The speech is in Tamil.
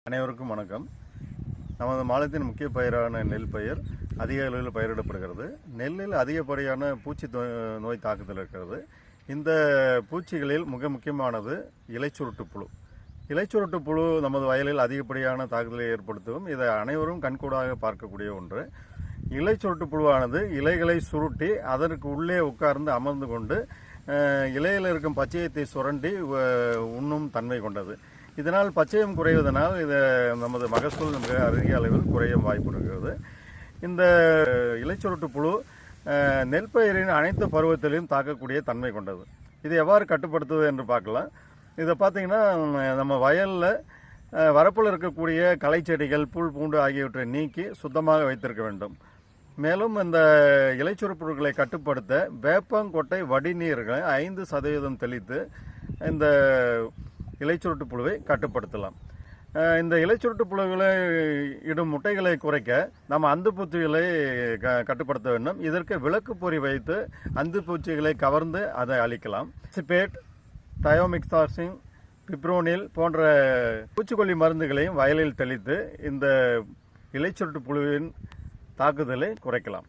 அனைவருக்கும் வணக்கம். நமது மாநிலத்தின் முக்கிய பயிரான நெல் பயிர் அதிக அளவில் பயிரிடப்படுகிறது. நெல்லில் அதிகப்படியான பூச்சி நோய் தாக்குதல் இருக்கிறது. இந்த பூச்சிகளில் மிக முக்கியமானது இலைச்சுருட்டு புழு. இலைச்சுருட்டு புழு நமது வயலில் அதிகப்படியான தாக்குதலை ஏற்படுத்தும். இதை அனைவரும் கண்கூடாக பார்க்கக்கூடிய ஒன்று. இலைச்சுருட்டு புழுவானது இலைகளை சுருட்டி அதற்கு உள்ளே உட்கார்ந்து அமர்ந்து கொண்டு இலையில் இருக்கும் பச்சையத்தை சுரண்டி உண்ணும் தன்மை கொண்டது. இதனால் பச்சையம் குறைவதனால் இது நமது மகசூல் மிக அதிக அளவில் குறைய வாய்ப்பு இருக்கிறது. இந்த இலைச்சுருட்டு புழு நெல் பயிரின் அனைத்து பருவத்திலையும் தாக்கக்கூடிய தன்மை கொண்டது. இதை எவ்வாறு கட்டுப்படுத்துவது என்று பார்க்கலாம். இதை பார்த்தீங்கன்னா நம்ம வயலில் வரப்பில் இருக்கக்கூடிய களை செடிகள் புல் பூண்டு ஆகியவற்றை நீக்கி சுத்தமாக வைத்திருக்க வேண்டும். மேலும் இந்த இலைச்சுருட்டு புழுக்களை கட்டுப்படுத்த வேப்பங்கொட்டை வடிநீர்களை 5% தெளித்து இந்த இலைச்சுருட்டு புழுவை கட்டுப்படுத்தலாம். இந்த இலைச்சுருட்டு புழுகளை இடும் முட்டைகளை குறைக்க நம்ம அந்துப்பூச்சிகளை கட்டுப்படுத்த வேண்டும். இதற்கு விளக்கு பொறி வைத்து அந்துப்பூச்சிகளை கவர்ந்து அதை அழிக்கலாம். சிபேட், தயோமிக்சார்சின், பிப்ரோனில் போன்ற பூச்சிக்கொல்லி மருந்துகளையும் வயலில் தெளித்து இந்த இலைச்சுருட்டு புழுவின் தாக்குதலை குறைக்கலாம்.